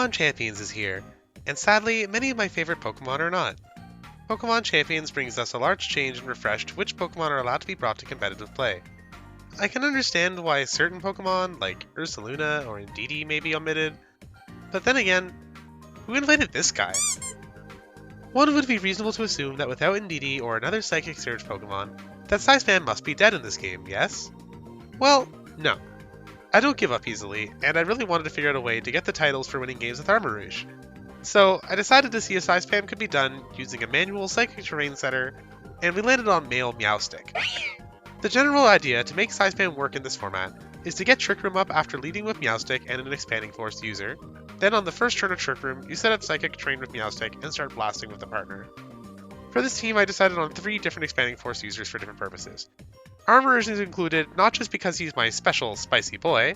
Pokemon Champions is here, and sadly, many of my favorite Pokemon are not. Pokemon Champions brings us a large change and refresh to which Pokemon are allowed to be brought to competitive play. I can understand why certain Pokemon, like Ursaluna or Indeedee, may be omitted, but then again, who invited this guy? One would be reasonable to assume that without Indeedee or another Psychic Surge Pokemon, that Psyspam must be dead in this game, yes? Well, no. I don't give up easily, and I really wanted to figure out a way to get the titles for winning games with Armarouge. So I decided to see if Psyspam could be done using a manual Psychic Terrain setter, and we landed on male Meowstic. The general idea to make Psyspam work in this format is to get Trick Room up after leading with Meowstic and an Expanding Force user. Then on the first turn of Trick Room, you set up Psychic Terrain with Meowstic and start blasting with a partner. For this team, I decided on 3 different Expanding Force users for different purposes. Armarouge is included not just because he's my special spicy boy,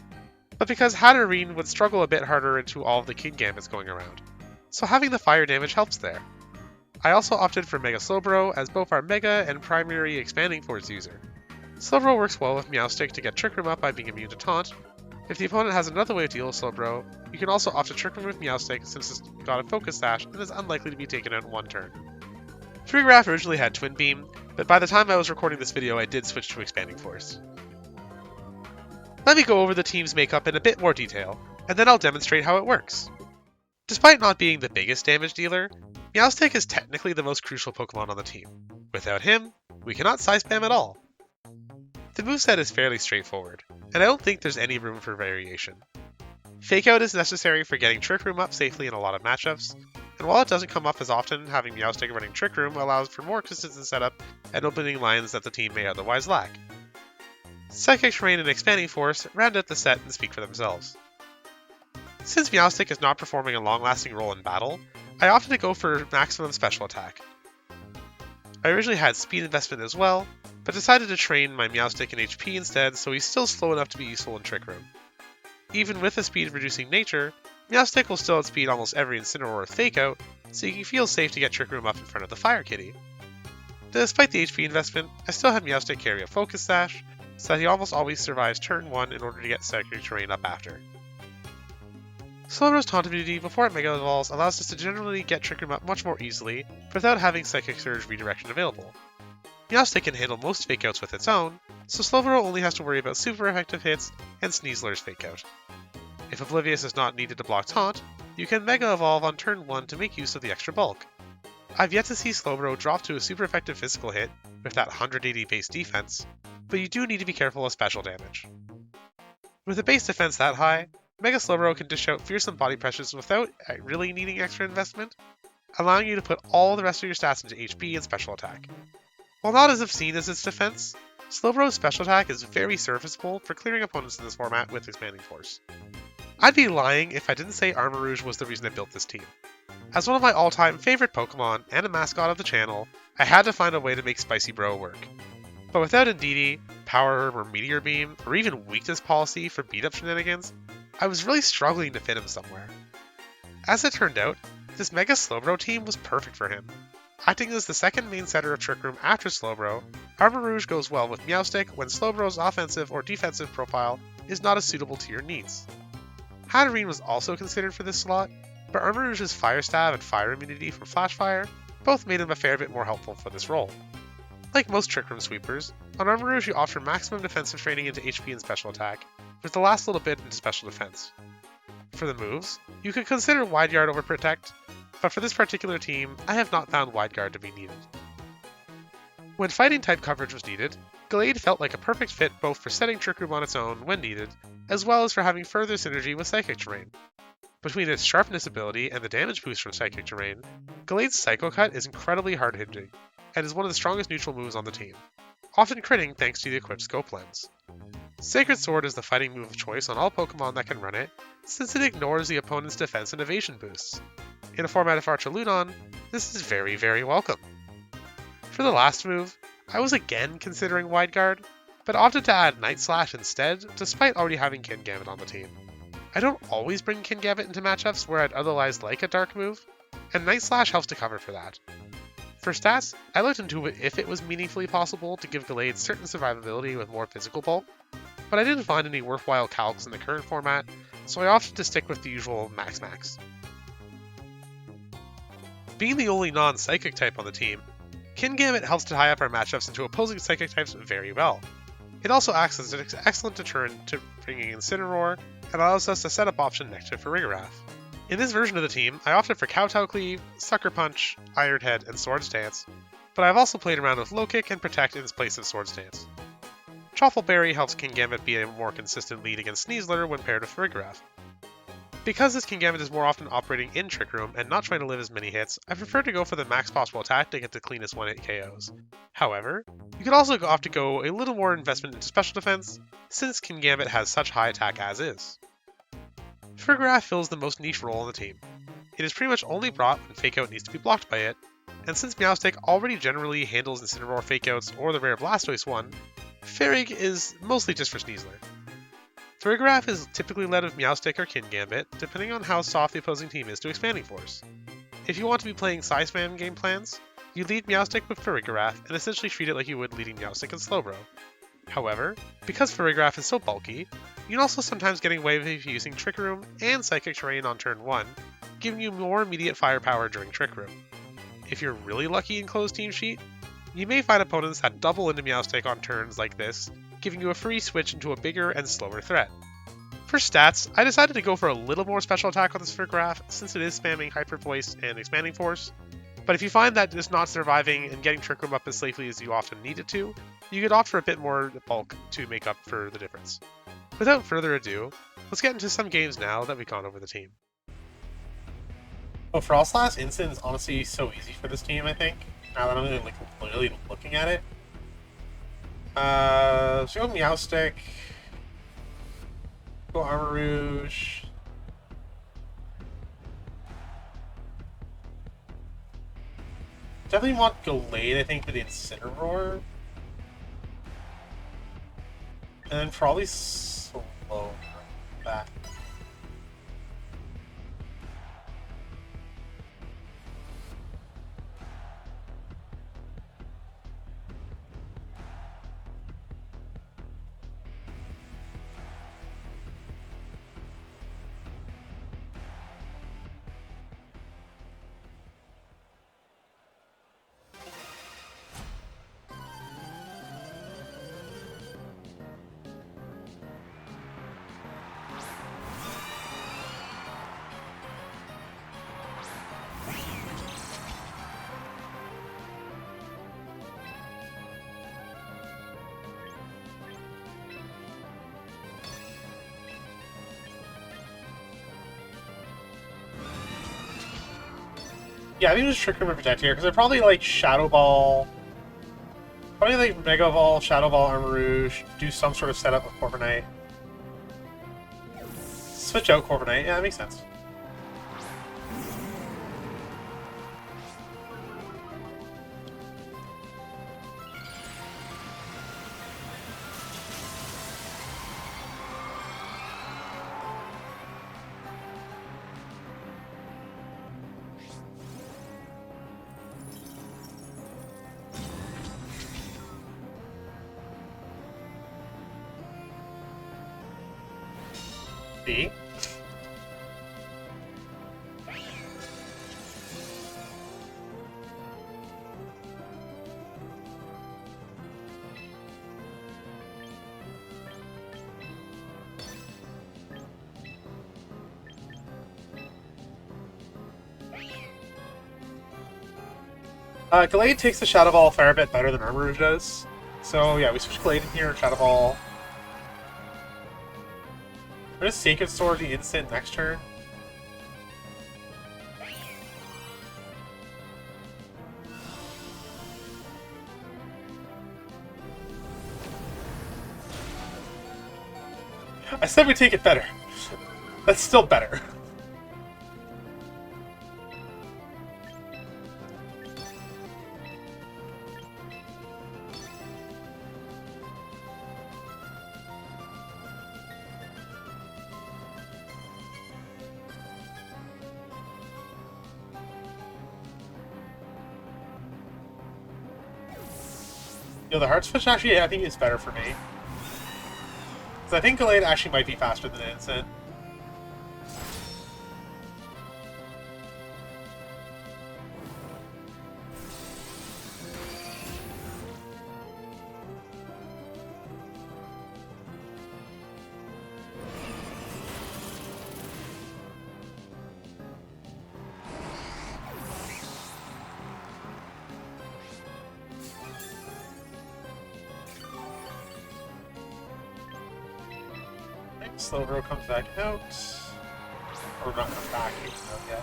but because Hatterene would struggle a bit harder into all of the King Gambits going around, so having the fire damage helps there. I also opted for Mega Slowbro as both our Mega and primary Expanding Force user. Slowbro works well with Meowstic to get Trick Room up by being immune to Taunt. If the opponent has another way to deal with Slowbro, you can also opt to Trick Room with Meowstic since it's got a Focus Sash and is unlikely to be taken out in one turn. Ferigiraf originally had Twin Beam, but by the time I was recording this video I did switch to Expanding Force. Let me go over the team's makeup in a bit more detail, and then I'll demonstrate how it works. Despite not being the biggest damage dealer, Meowstic is technically the most crucial Pokemon on the team. Without him, we cannot Psyspam at all. The moveset is fairly straightforward, and I don't think there's any room for variation. Fake Out is necessary for getting Trick Room up safely in a lot of matchups, and while it doesn't come up as often, having Meowstic running Trick Room allows for more consistent setup and opening lines that the team may otherwise lack. Psychic Terrain and Expanding Force round out the set and speak for themselves. Since Meowstic is not performing a long-lasting role in battle, I opted to go for maximum special attack. I originally had speed investment as well, but decided to train my Meowstic in HP instead so he's still slow enough to be useful in Trick Room. Even with a speed reducing nature, Meowstic will still outspeed almost every Incineroar with Fake Out, so you can feel safe to get Trick Room up in front of the Fire Kitty. Despite the HP investment, I still had Meowstic carry a Focus Sash, so that he almost always survives turn 1 in order to get Psychic Terrain up after. Slowbro's Taunt immunity before it Mega Evolves allows us to generally get Trick Room up much more easily without having Psychic Surge redirection available. Meowstic can handle most Fake Outs with its own, so Slowbro only has to worry about super effective hits and Sneasler's Fake Out. If Oblivious is not needed to block Taunt, you can Mega Evolve on turn 1 to make use of the extra bulk. I've yet to see Slowbro drop to a super effective physical hit with that 180 base defense, but you do need to be careful of special damage. With a base defense that high, Mega Slowbro can dish out fearsome body pressures without really needing extra investment, allowing you to put all the rest of your stats into HP and special attack. While not as obscene as its defense, Slowbro's special attack is very serviceable for clearing opponents in this format with Expanding Force. I'd be lying if I didn't say Armarouge was the reason I built this team. As one of my all-time favorite Pokemon and a mascot of the channel, I had to find a way to make Spicy Bro work. But without Indeedee, Power Herb or Meteor Beam, or even Weakness Policy for beat-up shenanigans, I was really struggling to fit him somewhere. As it turned out, this Mega Slowbro team was perfect for him. Acting as the second main setter of Trick Room after Slowbro, Armarouge goes well with Meowstic when Slowbro's offensive or defensive profile is not as suitable to your needs. Hatterene was also considered for this slot, but Armarouge's Fire Stab and Fire immunity from Flash Fire both made him a fair bit more helpful for this role. Like most Trick Room sweepers, on Armarouge you opt for maximum defensive training into HP and special attack, with the last little bit into special defense. For the moves, you could consider Wide Guard over Protect, but for this particular team, I have not found Wide Guard to be needed. When fighting type coverage was needed, Gallade felt like a perfect fit both for setting Trick Room on its own when needed, as well as for having further synergy with Psychic Terrain. Between its Sharpness ability and the damage boost from Psychic Terrain, Gallade's Psycho Cut is incredibly hard-hitting, and is one of the strongest neutral moves on the team, often critting thanks to the equipped Scope Lens. Sacred Sword is the fighting move of choice on all Pokemon that can run it, since it ignores the opponent's defense and evasion boosts. In a format of Archaludon, this is very, very welcome. For the last move, I was again considering Wide Guard, but opted to add Night Slash instead, despite already having Kingambit on the team. I don't always bring Kingambit into matchups where I'd otherwise like a dark move, and Night Slash helps to cover for that. For stats, I looked into if it was meaningfully possible to give Gallade certain survivability with more physical bulk, but I didn't find any worthwhile calcs in the current format, so I opted to stick with the usual max. Being the only non-psychic type on the team, Kingambit helps to tie up our matchups into opposing psychic types very well. It also acts as an excellent deterrent to bringing Incineroar, and allows us a setup option next to Ferigiraf. In this version of the team, I opted for Kowtow Cleave, Sucker Punch, Iron Head, and Swords Dance, but I've also played around with Low Kick and Protect in place of Swords Dance. Choffleberry helps Kingambit be a more consistent lead against Sneasler when paired with Ferigiraf. Because this Kingambit is more often operating in Trick Room and not trying to live as many hits, I prefer to go for the max possible attack to get the cleanest 1-hit KOs. However, you could also opt to go a little more investment into special defense, since Kingambit has such high attack as is. Ferigiraf fills the most niche role on the team. It is pretty much only brought when Fake Out needs to be blocked by it, and since Meowstic already generally handles Incineroar Fake Outs or the rare Blastoise one, Ferig is mostly just for Sneasler. Ferigiraf is typically led with Meowstic or Kingambit, depending on how soft the opposing team is to Expanding Force. If you want to be playing Psyspam game plans, you lead Meowstic with Ferigiraf and essentially treat it like you would leading Meowstic and Slowbro. However, because Ferigiraf is so bulky, you can also sometimes get away with using Trick Room and Psychic Terrain on turn 1, giving you more immediate firepower during Trick Room. If you're really lucky in closed team sheet, you may find opponents that double into Meowstic on turns like this, giving you a free switch into a bigger and slower threat. For stats, I decided to go for a little more special attack on this Ferigiraf since it is spamming Hyper Voice and Expanding Force, but if you find that it's not surviving and getting Trick Room up as safely as you often need it to, you could opt for a bit more bulk to make up for the difference. Without further ado, let's get into some games now that we've gone over the team. Oh, Frostlass Instant is honestly so easy for this team, I think, now that I'm really looking at it. So go Meowstic, go Armarouge. Definitely want Gallade, I think, for the Incineroar. And then probably Slow back. Yeah, I think it was Trick Room and Protect here, because they're probably like Shadow Ball. Probably like Mega Ball, Shadow Ball, Armarouge, do some sort of setup with Corviknight. Switch out Corviknight, yeah, that makes sense. B. Gallade takes the Shadow Ball a fair bit better than Armarouge does. So yeah, we switch Gallade in here, Shadow Ball. I'm gonna Sacred Sword the instant next turn. I said we take it better. That's still better. You know, the Heart Switch actually, I think, is better for me. Because I think Gallade actually might be faster than Instant. Slowbro comes back out. Or not come back, he's out yet.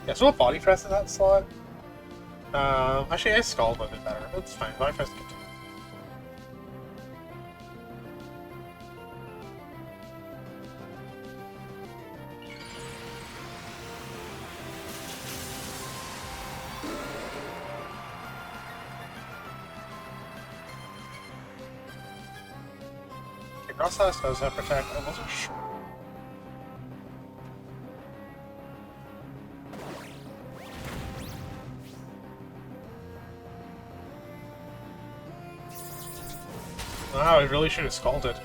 Yeah, so what body press in that slot? Actually, I scald a bit better. That's fine. Body press can do. Okay, Gross Last does have protect. I wasn't sure. Wow, I really should have scalded.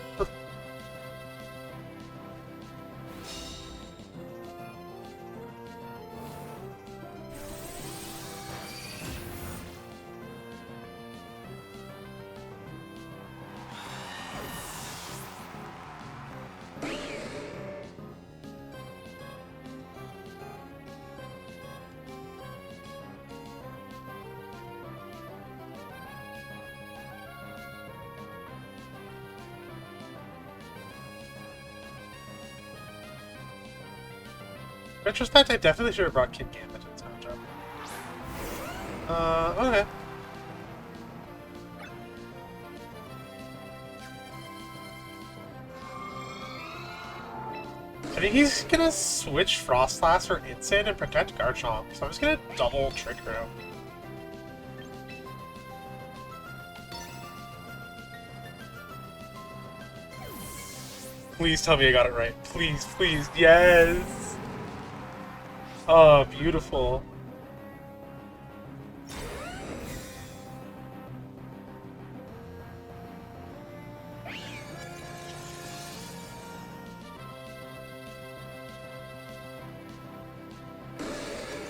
Retrospect, I definitely should have brought Kid Gambit to this matchup. Okay. I think he's gonna switch Frostlass for Instant and protect Garchomp, so I'm just gonna double Trick Room. Please tell me I got it right. Please, please, yes! Oh, beautiful.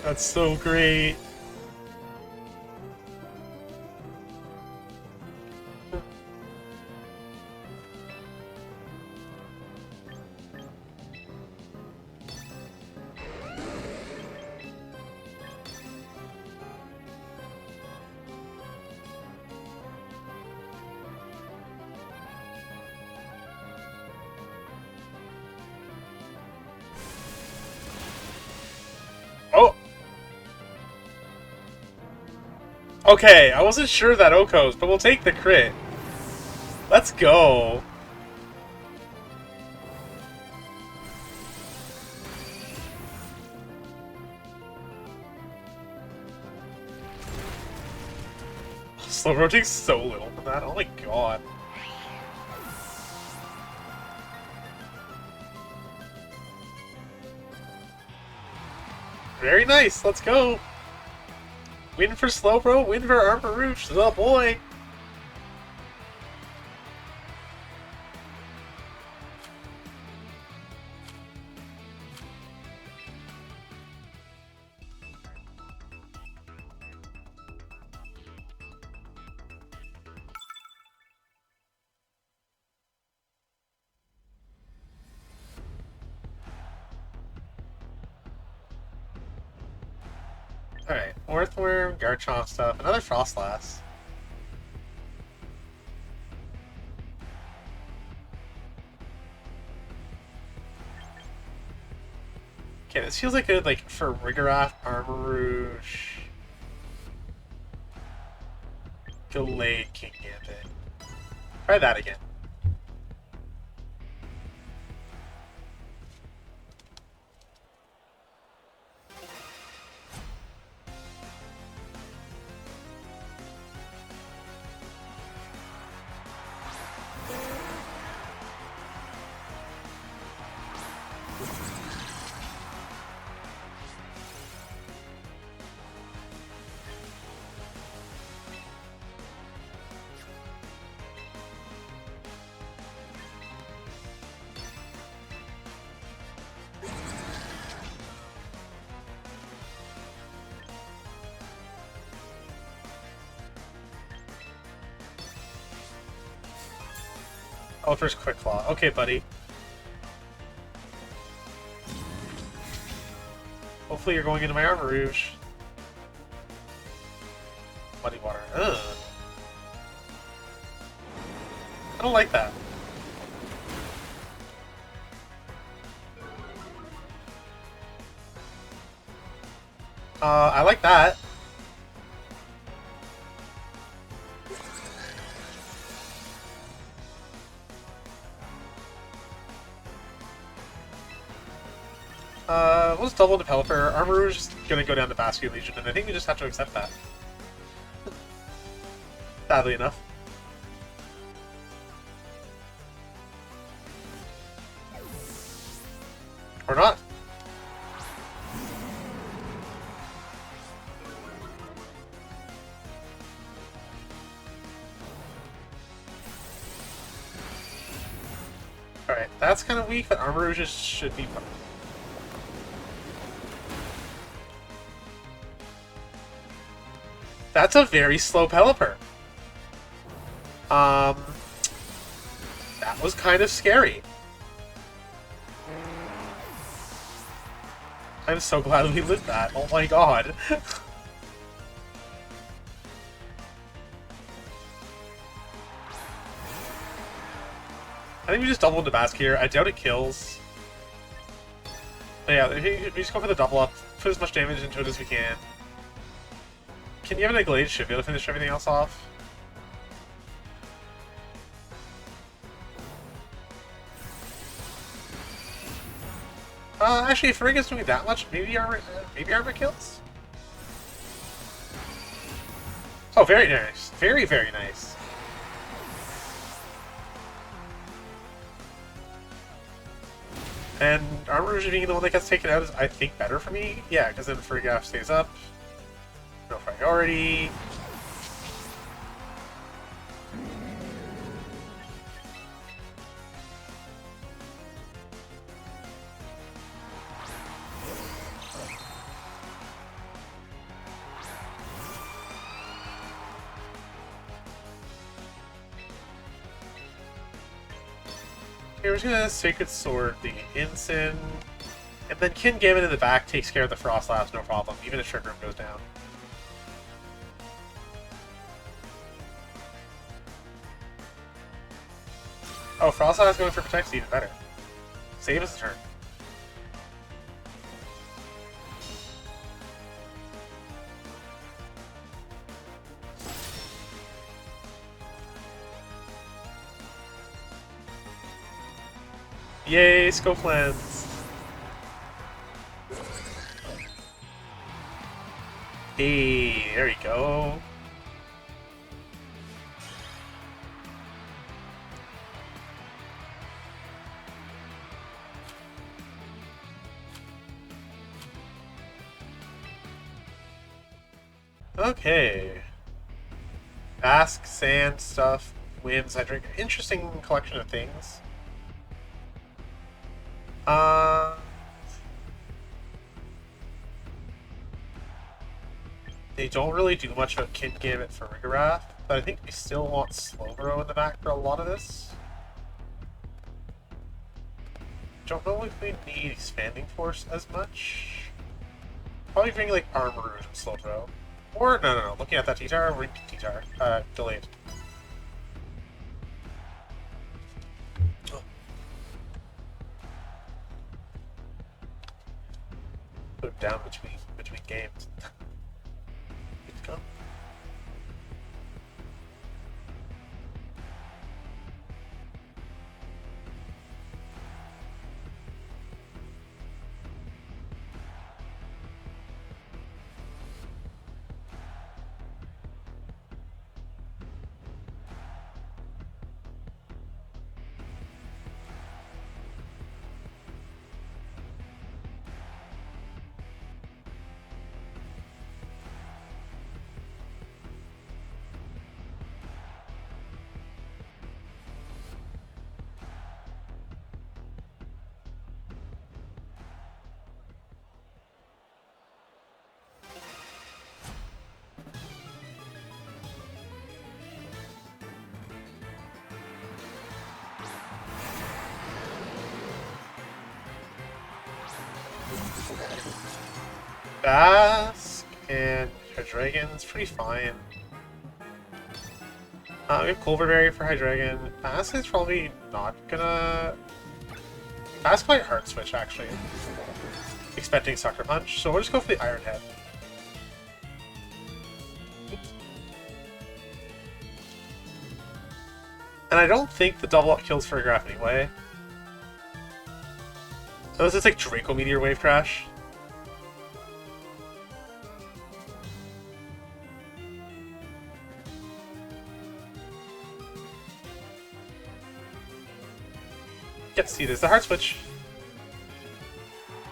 That's so great. Oh! Okay, I wasn't sure that Okos, but we'll take the crit. Let's go. Slowbro takes so little from that. Oh my god. Very nice. Let's go. Win for Slowbro, win for Armarouge, the boy! Alright, Earthworm, Garchomp stuff, another Frostlass. Okay, this feels like a Ferigiraf, Armarouge, Delayed King Gambit. Try that again. Oh, first Quick Claw. Okay, buddy. Hopefully you're going into my Armarouge. Ugh. I don't like that. I like that. We'll just double Developer. Armarouge is gonna go down to Basket Legion, and I think we just have to accept that. Sadly enough. Or not. Alright, that's kind of weak, but Armarouge should be fun. That's a very slow Pelipper. That was kind of scary. I'm so glad we lived that. Oh my god. I think we just double into Basque here. I doubt it kills. But yeah, we just go for the double up, put as much damage into it as we can. Can you have an Glade? Should be able to finish everything else off. Actually, if Ferigiraf's doing that much, maybe armor kills? Oh, very nice. Very, very nice. And Armarouge being the one that gets taken out is, I think, better for me. Yeah, because then Ferigiraf stays up. No priority. Okay, we're just gonna Sacred Sword the Ensign, and then Kin Gambit in the back takes care of the Frost Labs, no problem, even if Trick Room goes down. Oh, Frost Labs going for Protect is even better. Save us a turn. Yay, Scope Lens! Hey, there we go. Okay. Basque, sand, stuff, winds, I drink. Interesting collection of things. They don't really do much about Kin Gambit for Ferigiraf, but I think we still want Slowbro in the back for a lot of this. Don't know if we need Expanding Force as much. Probably bring like Armarouge and Slowbro. Or, no. Looking at that T-Tar, we're T-Tar. Delayed. Oh. Put him down between games. Good to go. Basque and her Dragon's pretty fine. We have Culverberry for Hydreigon. Bask is probably not gonna... Bask might Heart Switch, actually. Expecting Sucker Punch, so we'll just go for the Iron Head. And I don't think the double up kills Ferigiraf anyway. Unless it's like Draco Meteor Wave Crash. Yep, see, there's the Heart Switch.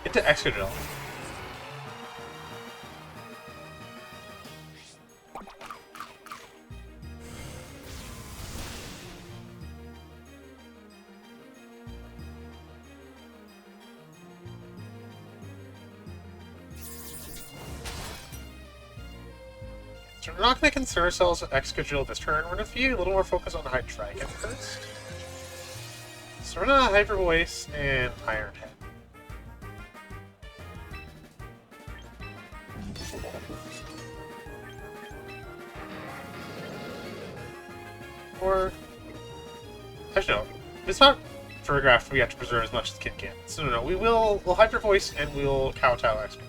Into Excadrill. So we're not going to concern ourselves with Excadrill this turn. We're going to be a little more focused on Hydreigon first. So we're going to Hyper Voice and Iron Head. Or... Actually, no. If it's not Ferigiraf, we have to preserve as much as Kin can. So no, we'll Hyper Voice and we'll kowtow Excadrill.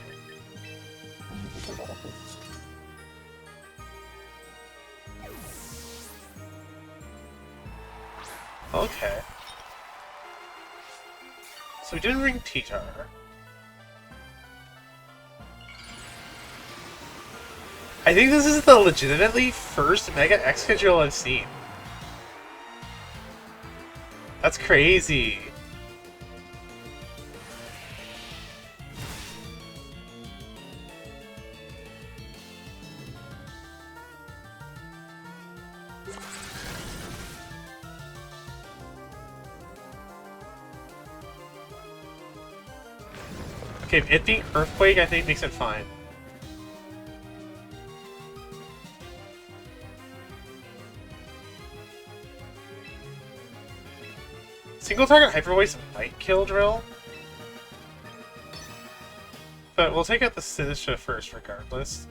Okay. So we didn't bring T-Tar. I think this is the legitimately first Mega Excadrill I've seen. That's crazy. Okay, it being Earthquake I think makes it fine. Single target Hyper Voice might kill Drill. But we'll take out the Sinistra first regardless.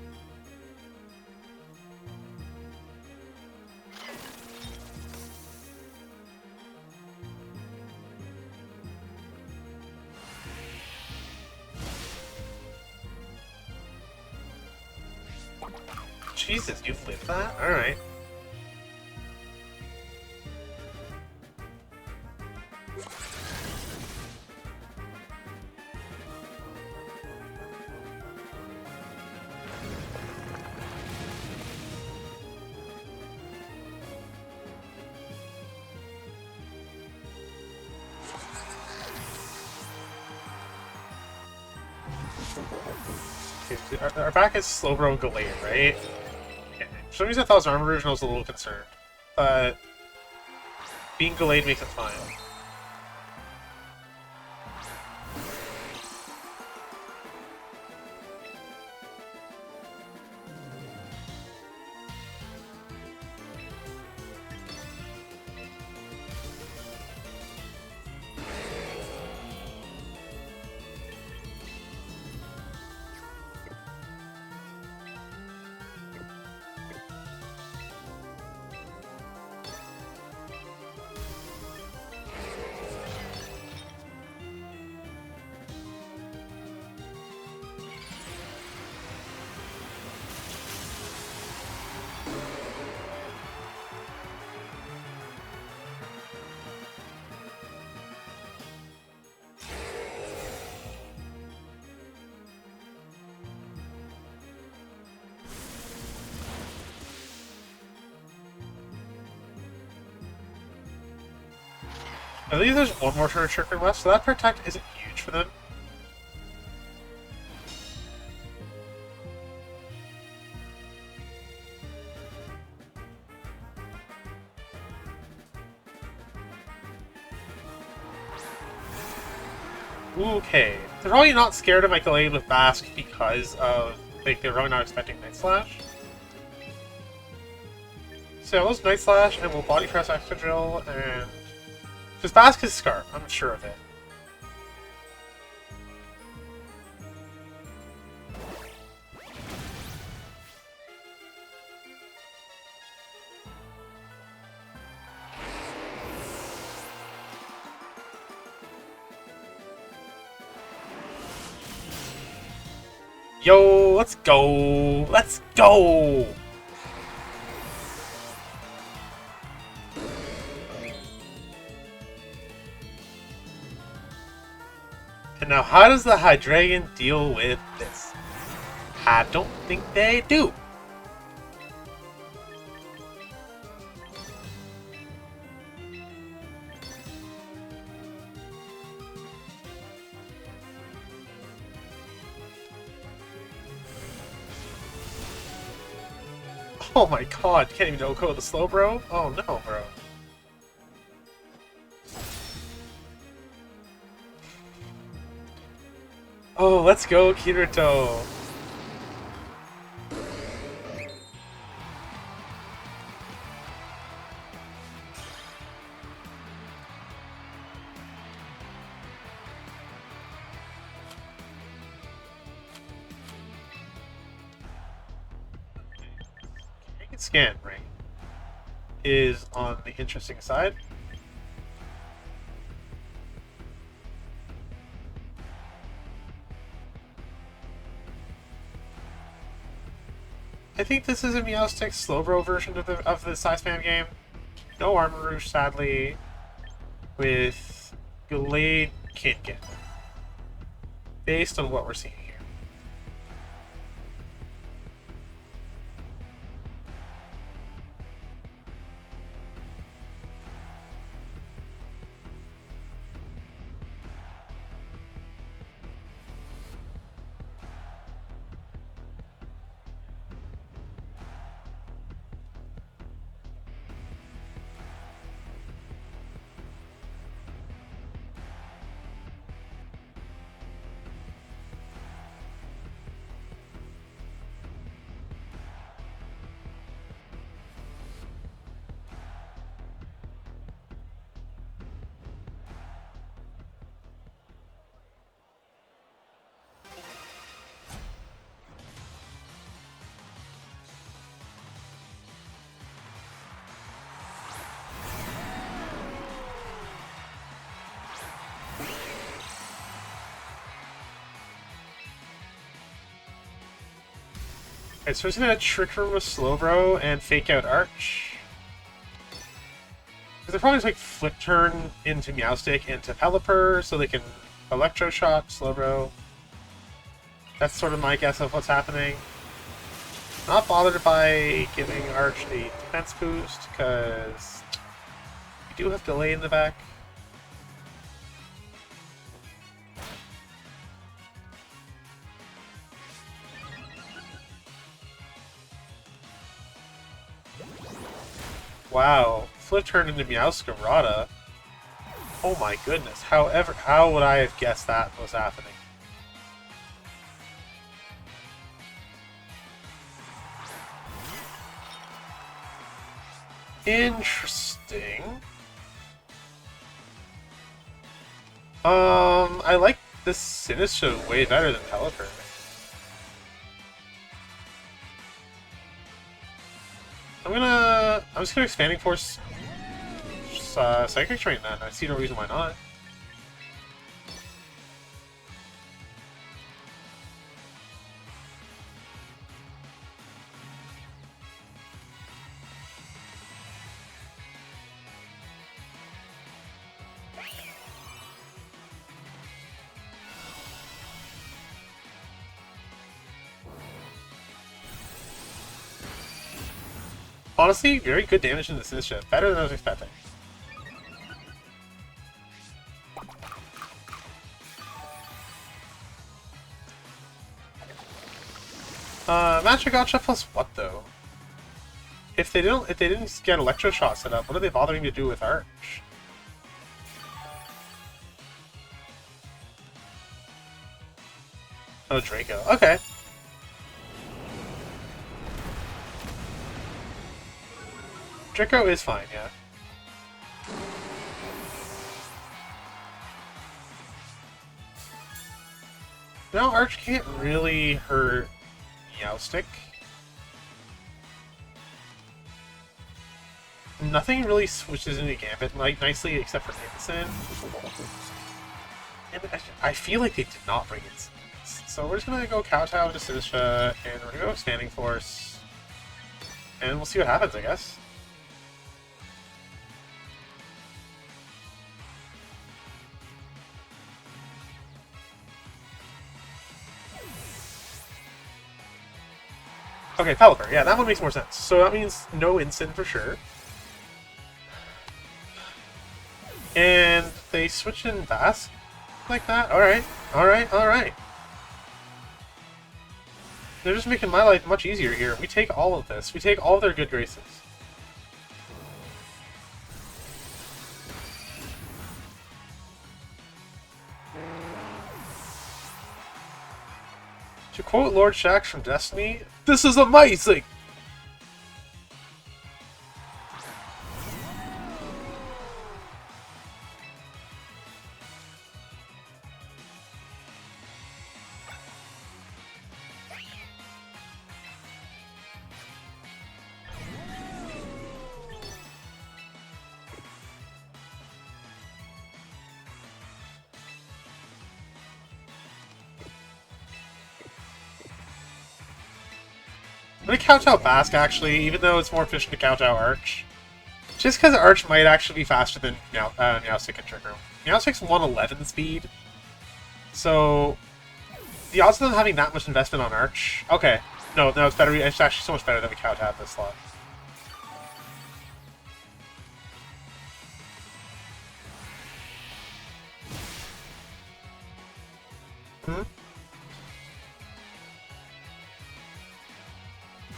Jesus, you've lived that? Alright. Okay, our back is Slowbro Gallade, right? For some reason I thought it was Armarouge and I was a little concerned. But being Gallade makes it fine. I believe there's one more turn of Trickery left, so that Protect isn't huge for them. Okay. They're probably not scared of my Gallade with Bask because of, like, they're probably not expecting Night Slash. So yeah, let's Night Slash, and we'll Body Press Excadrill, and... Because Bask is Scarf, I'm sure of it. Yo, let's go! Let's go! And now, how does the Hydreigon deal with this? I don't think they do. Oh my god, can't even know code the slow, bro? Oh no, bro. Oh, let's go, Kirito. Scan ring is on the interesting side. I think this is a Meowstic Slowbro version of the Psyspam game. No Armarouge, sadly, with Gallade Kinkin. Based on what we're seeing here. Alright, so we're gonna Trick Room with Slowbro and Fake Out Arch. Because they're probably just like Flip Turn into Meowstic into Pelipper so they can Electro Shock Slowbro. That's sort of my guess of what's happening. Not bothered by giving Arch a defense boost because we do have delay in the back. Wow, Flip turned into Meowscarada. Oh my goodness, how would I have guessed that was happening? Interesting. I like this Sinistcha way better than Pelipper. I'm just gonna Expanding Force Psychic Train then. I see no reason why not. Honestly, very good damage in the Sinistcha. Better than I was expecting. Magic Gotcha plus what though? If they didn't get Electro Shot set up, what are they bothering to do with Arch? Oh, Draco. Okay. Draco is fine, yeah. Now Arch can't really hurt Meowstic. Nothing really switches into Gambit like nicely except for Innocent. And I feel like they did not bring in sense. So we're just gonna go Kowtow into Sinistra, and we're gonna go Expanding Force, and we'll see what happens, I guess. Okay, Pelipper. Yeah, that one makes more sense. So that means no instant for sure. And they switched in Bask like that? Alright, alright, alright. They're just making my life much easier here. We take all of this. We take all of their good graces. To quote Lord Shaxx from Destiny, "This is amazing!" I'm gonna Kowtow Bask, actually, even though it's more efficient to Kowtow Arch. Just because Arch might actually be faster than Meowstic and Trick Room. Meowstic's 111 speed, so the odds of them having that much investment on Arch... Okay, no, it's better. It's actually so much better that we Kowtow this slot.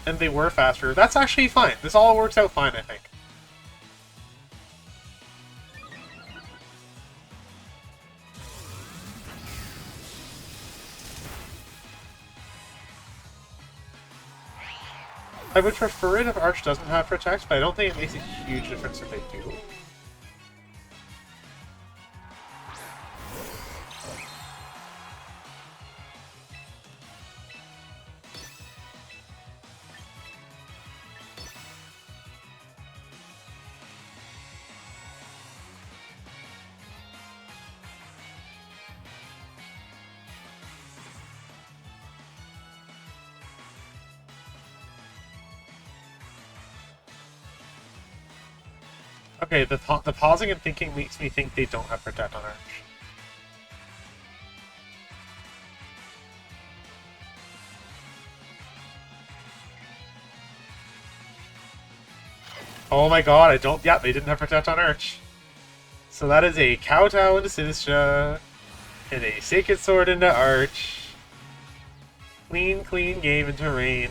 And they were faster. That's actually fine. This all works out fine, I think. I would prefer it if Arch doesn't have Protect, but I don't think it makes a huge difference if they do. Okay, the pausing and thinking makes me think they don't have Protect on Arch. Oh my god, I don't... Yeah, they didn't have Protect on Arch. So that is a Kowtow into Sinistra, and a Sacred Sword into Arch. Clean game into Rain.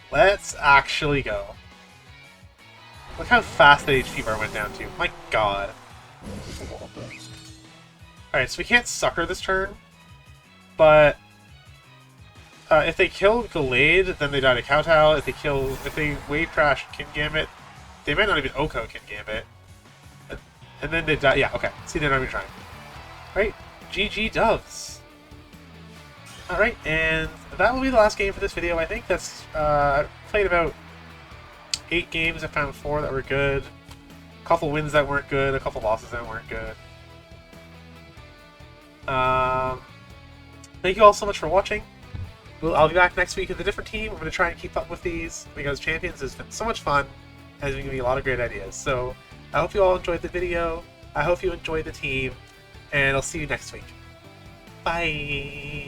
Let's actually go. Look how fast that HP bar went down to. My god. Alright, so we can't Sucker this turn, but if they kill Gallade, then they die to Kowtow. If they Wave Crash Kingambit, they might not even Oko Kingambit. And then they die. Yeah, okay. See, they're not even trying. Alright, GG Doves. Alright, and that will be the last game for this video. I think that's, I played about 8 games. I found 4 that were good. A couple wins that weren't good. A couple losses that weren't good. Thank you all so much for watching. I'll be back next week with a different team. I'm going to try and keep up with these because Champions has been so much fun. Has been giving me a lot of great ideas. So I hope you all enjoyed the video. I hope you enjoyed the team. And I'll see you next week. Bye!